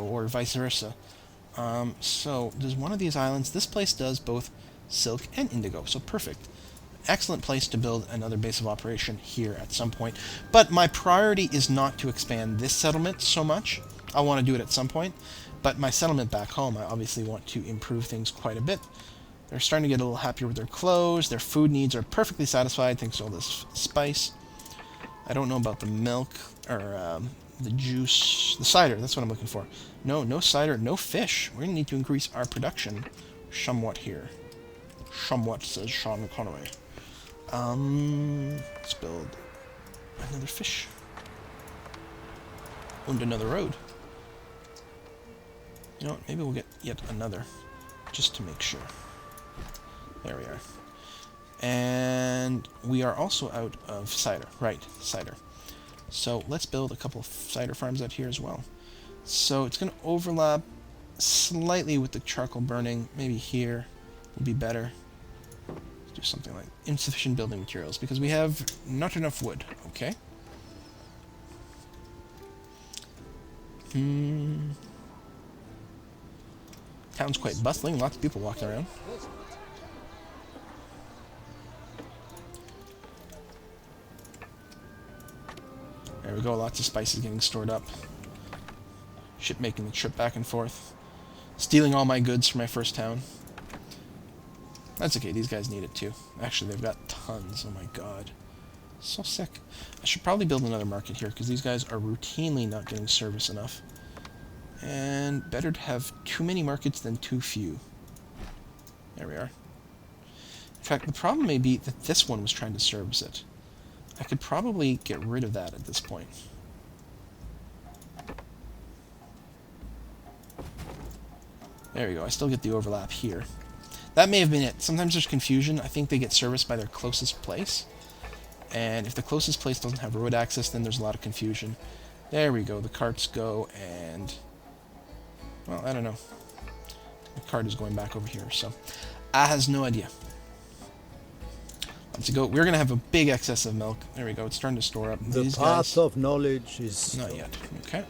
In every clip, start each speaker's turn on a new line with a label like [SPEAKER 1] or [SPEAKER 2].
[SPEAKER 1] or vice versa. So does one of these islands? This place does both silk and indigo, so perfect. Excellent place to build another base of operation here at some point. But my priority is not to expand this settlement so much. I want to do it at some point. But my settlement back home, I obviously want to improve things quite a bit. They're starting to get a little happier with their clothes. Their food needs are perfectly satisfied thanks to all this spice. I don't know about the milk, or the juice, the cider, that's what I'm looking for. No cider, no fish. We're going to need to increase our production somewhat here. Somewhat, says Sean Conway. Let's build another fish. And another road. You know what, maybe we'll get yet another, just to make sure. There we are. And we are also out of cider. Right, cider. So let's build a couple of cider farms out here as well. So it's going to overlap slightly with the charcoal burning. Maybe here would be better. Let's do something like insufficient building materials, because we have not enough wood. Okay. Town's quite bustling. Lots of people walking around. There we go, lots of spices getting stored up. Ship making the trip back and forth. Stealing all my goods from my first town. That's okay, these guys need it too. Actually, they've got tons, oh my god. So sick. I should probably build another market here, because these guys are routinely not getting service enough. And better to have too many markets than too few. There we are. In fact, the problem may be that this one was trying to service it. I could probably get rid of that at this point. There we go. I still get the overlap here. That may have been it. Sometimes there's confusion. I think they get serviced by their closest place. And if the closest place doesn't have road access, then there's a lot of confusion. There we go. The carts go and... well, I don't know. The cart is going back over here, so... I has no idea. Let's go. We're going to have a big excess of milk. There we go. It's starting to store up.
[SPEAKER 2] The
[SPEAKER 1] These
[SPEAKER 2] path
[SPEAKER 1] guys,
[SPEAKER 2] of knowledge is...
[SPEAKER 1] not yet. Okay.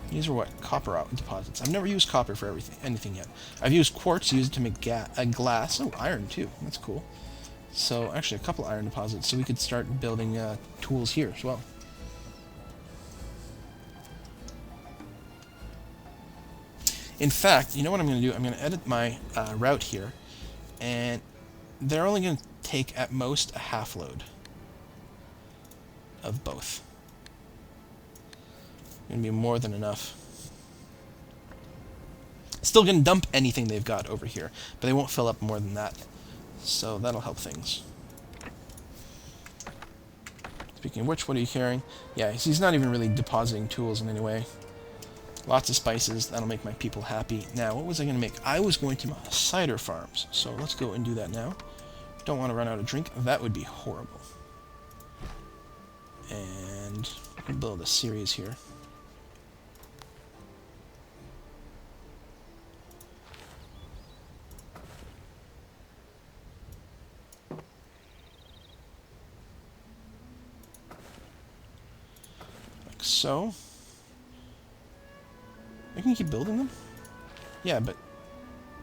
[SPEAKER 1] These are what? Copper deposits. I've never used copper for anything yet. I've used quartz, used it to make glass. Oh, iron too. That's cool. So, actually, a couple iron deposits. So we could start building tools here as well. In fact, you know what I'm going to do? I'm going to edit my route here. And... they're only going to take, at most, a half load of both. Going to be more than enough. Still going to dump anything they've got over here, but they won't fill up more than that. So that'll help things. Speaking of which, what are you carrying? Yeah, he's not even really depositing tools in any way. Lots of spices. That'll make my people happy. Now, what was I going to make? I was going to cider farms. So let's go and do that now. Don't want to run out of drink. That would be horrible. And we'll build a series here. Like so. I can keep building them? Yeah, but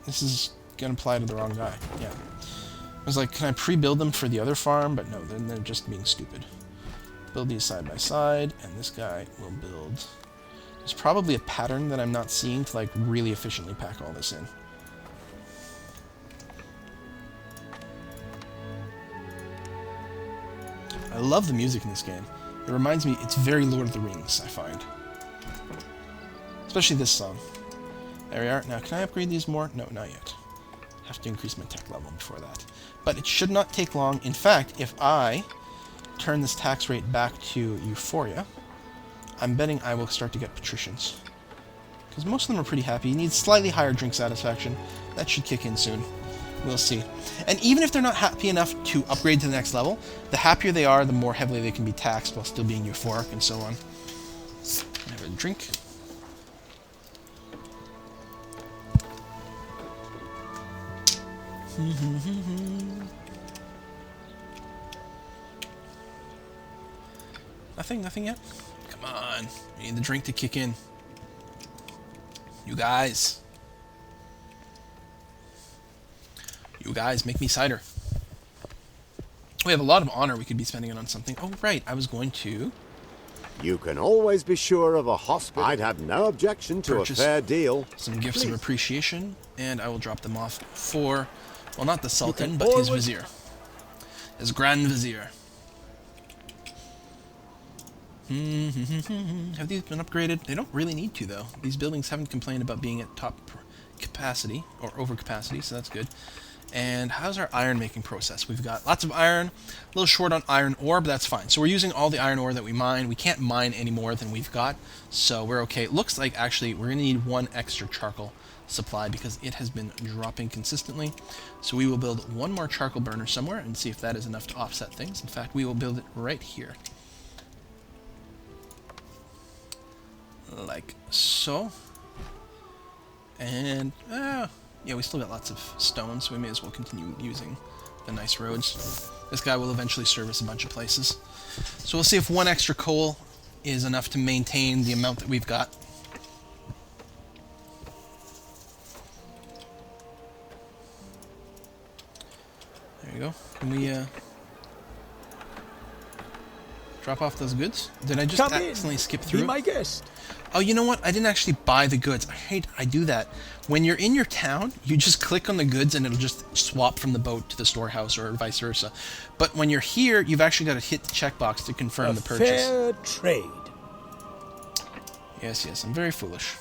[SPEAKER 1] this is going to apply to the wrong guy. Yeah. I was like, can I pre-build them for the other farm? But no, then they're just being stupid. Build these side by side, and this guy will build... there's probably a pattern that I'm not seeing to like really efficiently pack all this in. I love the music in this game. It reminds me, it's very Lord of the Rings, I find. Especially this song. There we are. Now, can I upgrade these more? No, not yet. I have to increase my tech level before that. But it should not take long. In fact, if I turn this tax rate back to Euphoria, I'm betting I will start to get patricians. Because most of them are pretty happy. You need slightly higher drink satisfaction. That should kick in soon. We'll see. And even if they're not happy enough to upgrade to the next level, the happier they are, the more heavily they can be taxed while still being euphoric and so on. Have a drink. Nothing yet? Come on. We need the drink to kick in. You guys. You guys, make me cider. We have a lot of honor we could be spending it on something. Oh, right. I was going to...
[SPEAKER 2] You can always be sure of a hospital. I'd have no objection to a fair deal.
[SPEAKER 1] Some gifts of appreciation, and I will drop them off for, well, not the Sultan, but his vizier. His Grand Vizier. Have these been upgraded? They don't really need to, though. These buildings haven't complained about being at top capacity, or over capacity, so that's good. And how's our iron making process? We've got lots of iron, a little short on iron ore, but that's fine. So we're using all the iron ore that we mine. We can't mine any more than we've got, so we're okay. It looks like, actually, we're going to need one extra charcoal supply because it has been dropping consistently. So we will build one more charcoal burner somewhere and see if that is enough to offset things. In fact, we will build it right here. Like so. And, yeah, we still got lots of stone, so we may as well continue using the nice roads. This guy will eventually service a bunch of places. So we'll see if one extra coal is enough to maintain the amount that we've got. There you go. Can we, drop off those goods? Did I just accidentally skip through?
[SPEAKER 3] Be my guest.
[SPEAKER 1] Oh, you know what? I didn't actually buy the goods. I do that. When you're in your town, you just click on the goods and it'll just swap from the boat to the storehouse or vice versa. But when you're here, you've actually got to hit the checkbox to confirm the purchase.
[SPEAKER 3] Fair trade.
[SPEAKER 1] Yes, yes. I'm very foolish.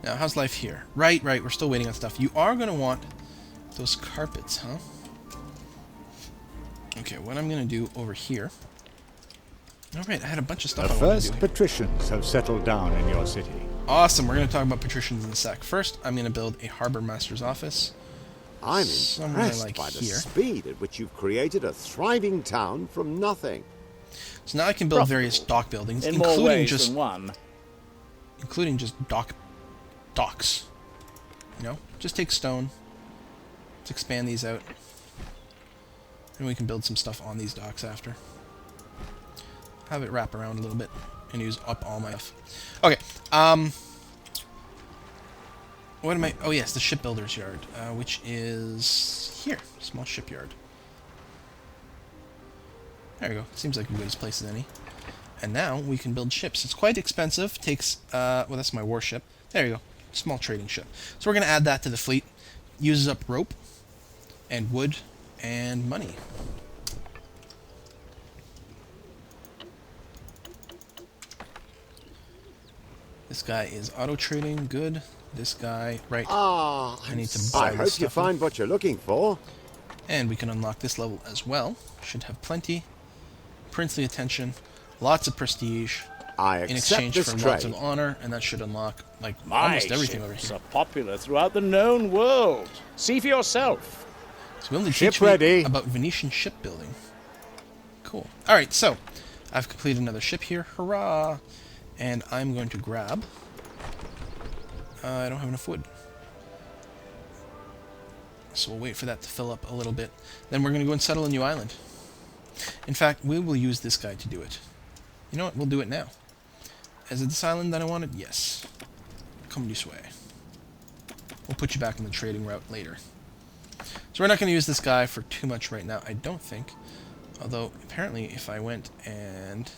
[SPEAKER 1] Now, how's life here? Right. We're still waiting on stuff. You are going to want those carpets, huh? Okay, what I'm going to do over here... All right, I had a bunch of stuff I wanted to do here.
[SPEAKER 4] The first patricians have settled down in your city.
[SPEAKER 1] Awesome, we're going to talk about patricians in a sec. First, I'm going to build a harbor master's office.
[SPEAKER 2] I'm impressed by the speed at which you've created a thriving town from nothing.
[SPEAKER 1] So now I can build various dock buildings,
[SPEAKER 3] in more ways than one.
[SPEAKER 1] Including just docks. You know, just take stone. Let's expand these out. And we can build some stuff on these docks after. Have it wrap around a little bit and use up all my stuff. Okay, what am I... Oh, yes, the shipbuilder's yard, which is here. Small shipyard. There we go. Seems like a good place as any. And now we can build ships. It's quite expensive. Takes... well, that's my warship. There you go. Small trading ship. So we're going to add that to the fleet. Uses up rope and wood and money. This guy is auto trading, good. This guy, right?
[SPEAKER 2] I need to buy. I hope you find what you're looking for.
[SPEAKER 1] And we can unlock this level as well. Should have plenty, princely attention, lots of prestige in exchange for lots of honor, and that should unlock like almost everything over here.
[SPEAKER 3] Ships are popular throughout the known world. See for yourself.
[SPEAKER 1] So we'll teach me about Venetian shipbuilding. Cool. All right, so I've completed another ship here. Hurrah! And I'm going to grab... I don't have enough wood. So we'll wait for that to fill up a little bit. Then we're going to go and settle a new island. In fact, we will use this guy to do it. You know what? We'll do it now. Is it this island that I wanted? Yes. Come this way. We'll put you back on the trading route later. So we're not going to use this guy for too much right now, I don't think. Although, apparently, if I went and...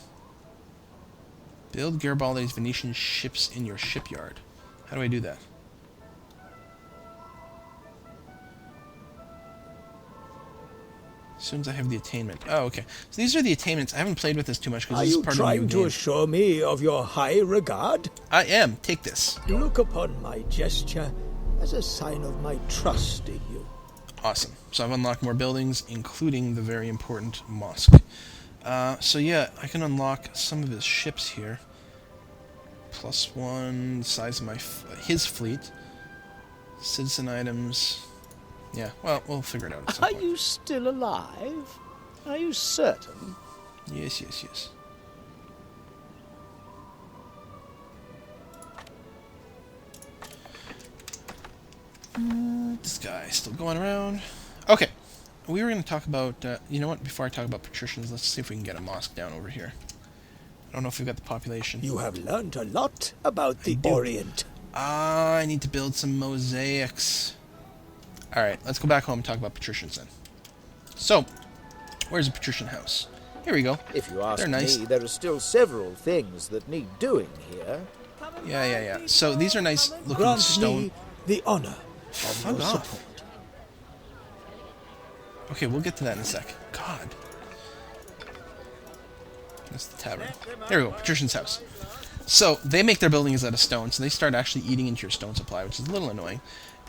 [SPEAKER 1] build Garibaldi's Venetian ships in your shipyard. How do I do that? As soon as I have the attainment. Oh, okay. So these are the attainments. I haven't played with this too much because this is part of the new game.
[SPEAKER 3] Are you trying to assure me of your high regard?
[SPEAKER 1] I am. Take this.
[SPEAKER 3] Look upon my gesture as a sign of my trust in you.
[SPEAKER 1] Awesome. So I've unlocked more buildings, including the very important mosque. So yeah, I can unlock some of his ships here. +1 size of my his fleet. Citizen items. Yeah, well, we'll figure it out at some point.
[SPEAKER 3] Are you still alive? Are you certain?
[SPEAKER 1] Yes, yes, yes. This guy still going around. Okay. We were going to talk about... you know what? Before I talk about patricians, let's see if we can get a mosque down over here. I don't know if we've got the population.
[SPEAKER 3] You have learned a lot about the Orient.
[SPEAKER 1] Ah, I need to build some mosaics. Alright, let's go back home and talk about patricians then. So, where's a patrician house? Here we go.
[SPEAKER 5] If you ask
[SPEAKER 1] They're nice.
[SPEAKER 5] me, there are still several things that need doing here.
[SPEAKER 1] Yeah. So these are nice looking
[SPEAKER 3] Grant
[SPEAKER 1] stone.
[SPEAKER 3] me the honor of
[SPEAKER 1] Fuck
[SPEAKER 3] your
[SPEAKER 1] off.
[SPEAKER 3] support.
[SPEAKER 1] Okay, we'll get to that in a sec. God. That's the tavern. There we go, patrician's house. So, they make their buildings out of stone, so they start actually eating into your stone supply, which is a little annoying.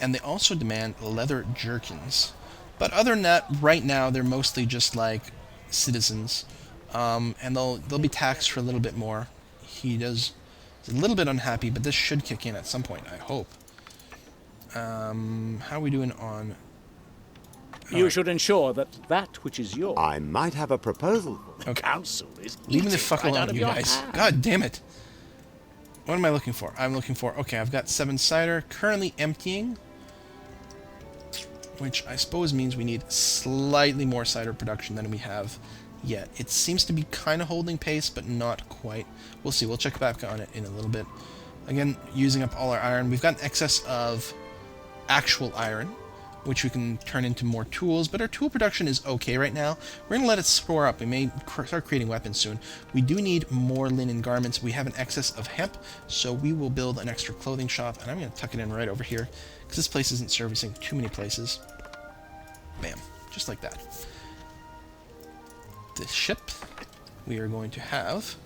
[SPEAKER 1] And they also demand leather jerkins. But other than that, right now, they're mostly just like citizens. And they'll be taxed for a little bit more. He's a little bit unhappy, but this should kick in at some point, I hope. How are we doing on...
[SPEAKER 6] You should ensure that that which is yours.
[SPEAKER 2] I might have a proposal.
[SPEAKER 1] Okay.
[SPEAKER 6] Council is
[SPEAKER 1] Leave me the
[SPEAKER 6] eating
[SPEAKER 1] fuck
[SPEAKER 6] right
[SPEAKER 1] alone,
[SPEAKER 6] out of
[SPEAKER 1] you
[SPEAKER 6] your
[SPEAKER 1] guys.
[SPEAKER 6] hand.
[SPEAKER 1] God damn it. What am I looking for? I'm looking for... Okay, I've got 7 cider. Currently emptying. Which I suppose means we need slightly more cider production than we have yet. It seems to be kind of holding pace, but not quite. We'll see. We'll check back on it in a little bit. Again, using up all our iron. We've got an excess of actual iron, which we can turn into more tools, but our tool production is okay right now. We're going to let it soar up. We may start creating weapons soon. We do need more linen garments. We have an excess of hemp, so we will build an extra clothing shop, and I'm going to tuck it in right over here, because this place isn't servicing too many places. Bam. Just like that. This ship, we are going to have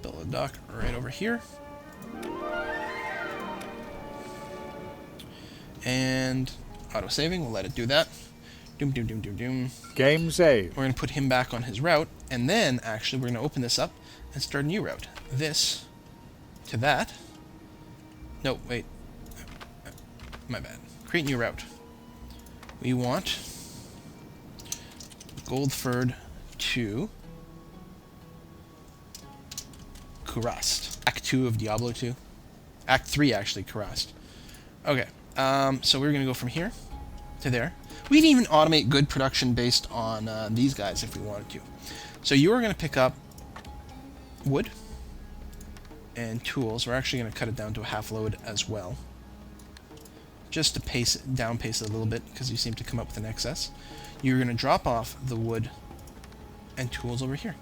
[SPEAKER 1] build a dock right over here. And auto-saving, we'll let it do that. Doom.
[SPEAKER 4] Game save.
[SPEAKER 1] We're going to put him back on his route, and then, actually, we're going to open this up and start a new route. This to that. No, wait. My bad. Create new route. We want Goldford to Kurast. Act 2 of Diablo 2. Act 3, actually, Kurast. Okay. So we're going to go from here to there. We can even automate good production based on these guys if we wanted to. So you are going to pick up wood and tools. We're actually going to cut it down to a half load as well, just to down pace it a little bit, because you seem to come up with an excess. You're going to drop off the wood and tools over here.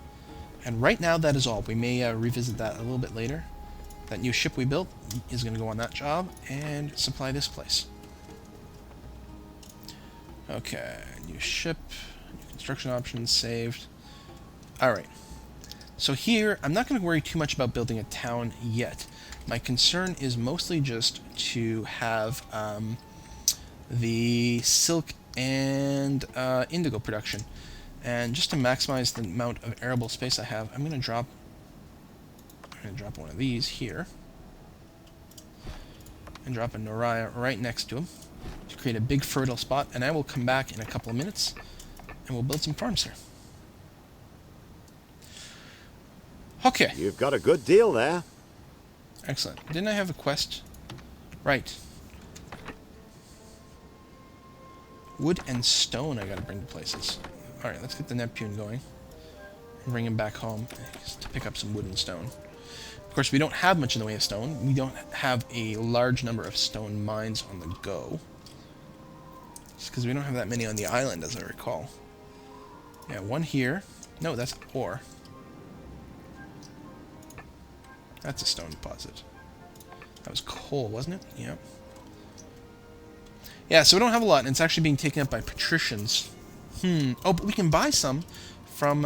[SPEAKER 1] And right now that is all. We may revisit that a little bit later. That new ship we built is going to go on that job and supply this place. Okay, new ship, new construction options saved. Alright, so here, I'm not going to worry too much about building a town yet. My concern is mostly just to have the silk and indigo production. And just to maximize the amount of arable space I have, I'm going to drop one of these here and drop a Noriah right next to him to create a big fertile spot, and I will come back in a couple of minutes and we'll build some farms here. Okay.
[SPEAKER 2] You've got a good deal there.
[SPEAKER 1] Excellent. Didn't I have a quest? Right. Wood and stone I gotta bring to places. Alright, let's get the Neptune going and bring him back home to pick up some wood and stone. Of course, we don't have much in the way of stone. We don't have a large number of stone mines on the go. Just because we don't have that many on the island, as I recall. Yeah, one here. No, that's ore. That's a stone deposit. That was coal, wasn't it? Yeah. Yeah, so we don't have a lot, and it's actually being taken up by patricians. Oh, but we can buy some from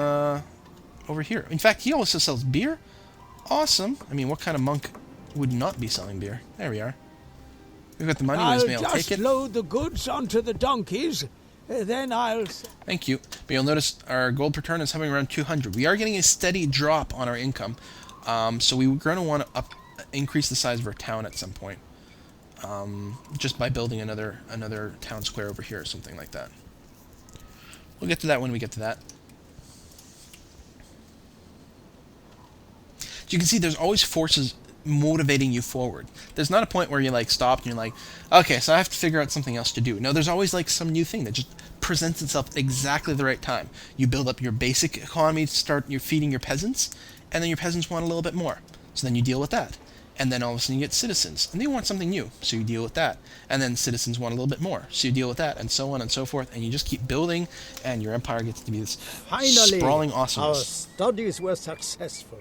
[SPEAKER 1] over here. In fact, he also sells beer. Awesome. I mean, what kind of monk would not be selling beer? There we are. We've got the money.
[SPEAKER 3] I'll
[SPEAKER 1] I'll take
[SPEAKER 3] just
[SPEAKER 1] it.
[SPEAKER 3] load the goods onto the donkeys, then I'll...
[SPEAKER 1] Thank you. But you'll notice our gold per turn is hovering around 200. We are getting a steady drop on our income. So we're going to want to increase the size of our town at some point. Just by building another town square over here or something like that. We'll get to that when we get to that. You can see there's always forces motivating you forward. There's not a point where you like stopped and you're like, okay, so I have to figure out something else to do. No, there's always like some new thing that just presents itself at exactly the right time. You build up your basic economy to start you're feeding your peasants, and then your peasants want a little bit more. So then you deal with that. And then all of a sudden you get citizens, and they want something new, so you deal with that. And then citizens want a little bit more, so you deal with that, and so on and so forth. And you just keep building, and your empire gets to be this sprawling awesomeness.
[SPEAKER 3] Our studies were successful.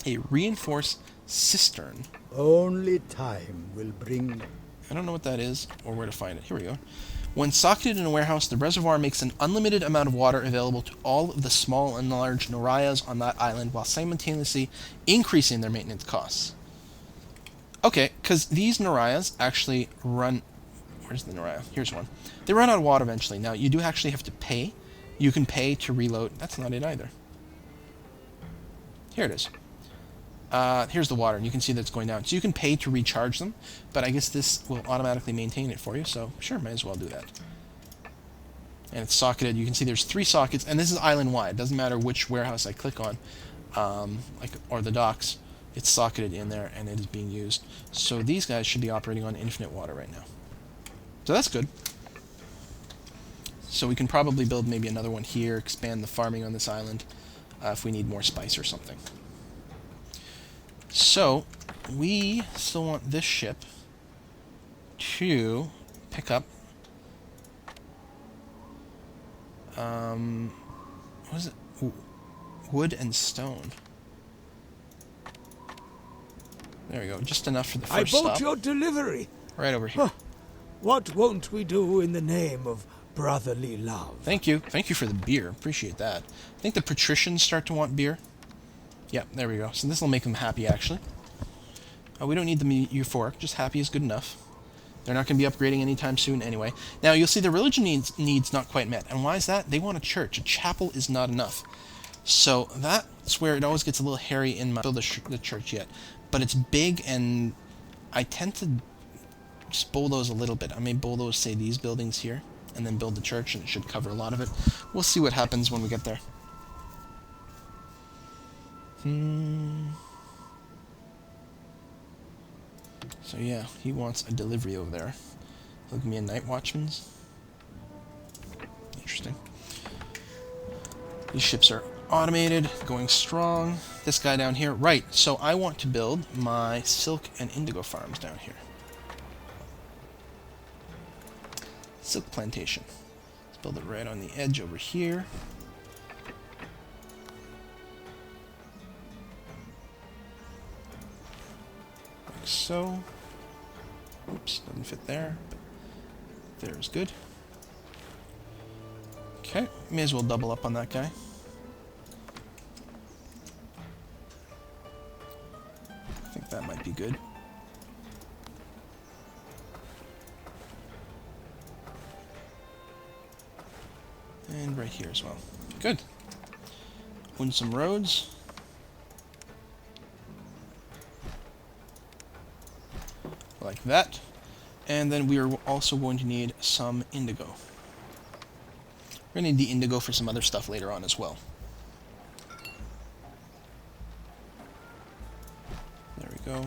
[SPEAKER 1] A reinforced cistern.
[SPEAKER 3] Only time will bring...
[SPEAKER 1] I don't know what that is, or where to find it. Here we go. When socketed in a warehouse, the reservoir makes an unlimited amount of water available to all of the small and large narayas on that island, while simultaneously increasing their maintenance costs. Okay, because these narayas actually run... Where's the naraya? Here's one. They run out of water eventually. Now, you do actually have to pay. You can pay to reload. That's not it either. Here it is. Here's the water, and you can see that it's going down. So you can pay to recharge them, but I guess this will automatically maintain it for you, so sure, might as well do that. And it's socketed. You can see there's 3 sockets, and this is island-wide. It doesn't matter which warehouse I click on, or the docks. It's socketed in there, and it is being used. So these guys should be operating on infinite water right now. So that's good. So we can probably build maybe another one here, expand the farming on this island, if we need more spice or something. So, we still want this ship to pick up... what is it? Wood and stone. There we go, just enough for the first stop.
[SPEAKER 3] I bought your delivery.
[SPEAKER 1] Right over here.
[SPEAKER 3] Huh. What won't we do in the name of brotherly love?
[SPEAKER 1] Thank you. Thank you for the beer. Appreciate that. I think the patricians start to want beer. Yep, there we go. So this will make them happy, actually. We don't need them euphoric. Just happy is good enough. They're not going to be upgrading anytime soon anyway. Now, you'll see the religion needs not quite met. And why is that? They want a church. A chapel is not enough. So that's where it always gets a little hairy in my... build the church yet. But it's big, and I tend to just bulldoze a little bit. I may bulldoze, say, these buildings here, and then build the church, and it should cover a lot of it. We'll see what happens when we get there. So yeah, he wants a delivery over there. Look at me a night watchman's. Interesting. These ships are automated, going strong. This guy down here, right, so I want to build my silk and indigo farms down here. Silk plantation. Let's build it right on the edge over here. Like so. Oops, doesn't fit there. There's good. Okay, may as well double up on that guy. I think that might be good. And right here as well. Good. Win some roads. Like that. And then we are also going to need some indigo. We're going to need the indigo for some other stuff later on as well. There we go.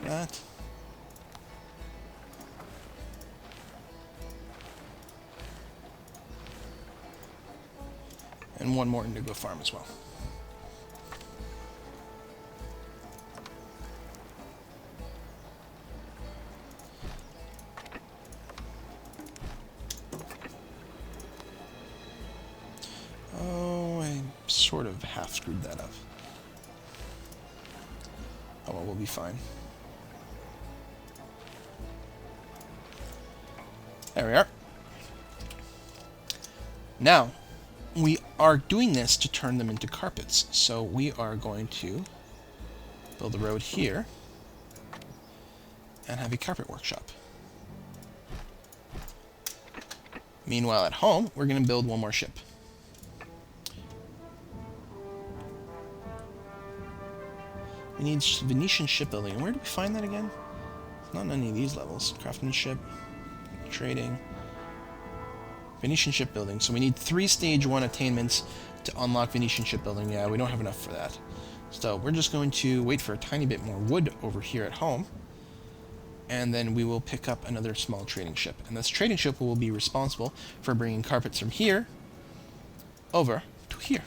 [SPEAKER 1] That. And one more indigo farm as well. Oh, I sort of half screwed that up. Oh well, we'll be fine. There we are. Now, we are doing this to turn them into carpets. So we are going to build a road here and have a carpet workshop. Meanwhile, at home, we're going to build one more ship. We need Venetian shipbuilding. And where do we find that again? It's not on any of these levels. Craftsmanship, trading, Venetian shipbuilding. So we need 3 stage 1 attainments to unlock Venetian shipbuilding. Yeah, we don't have enough for that. So we're just going to wait for a tiny bit more wood over here at home. and then we will pick up another small trading ship. And this trading ship will be responsible for bringing carpets from here over to here.